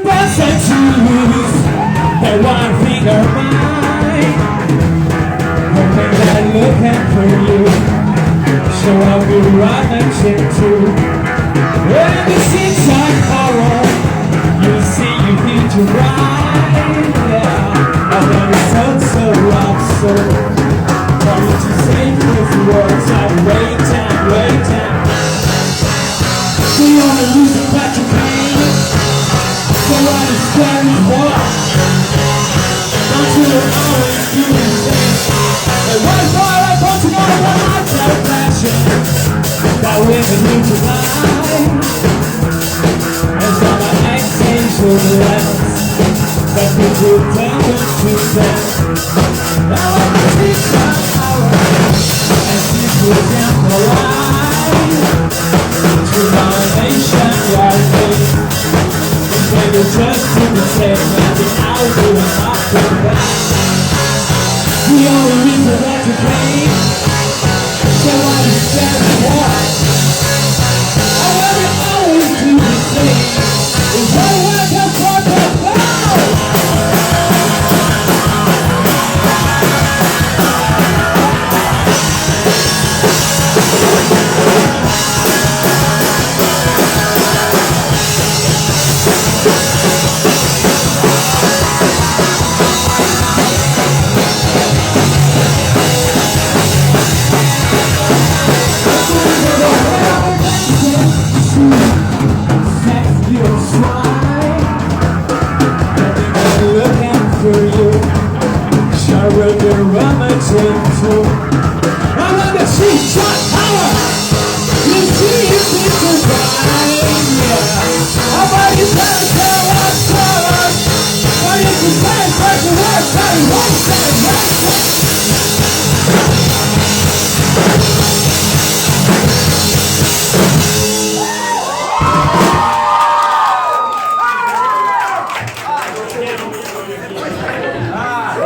best I choose that one finger mine. Hoping that I look out for you, so I'll be rummaging too. When the scenes are horror, you see you need to ride. Yeah, I've never felt so absurd. Wanted to say those words, I wait down. The only reason that you came, so I just carry on until I always do the same. And one more I want to know what I tell passion that women need to lie. And so my extension lens that could do damage to them. Now I can see some power and see through down the line to my nation right here. Maybe just to the same and the out doing after that. The only reason that you came, so I just said what I will always do the same. Is what I can talk about. Looking for you, sure will be rummaging too.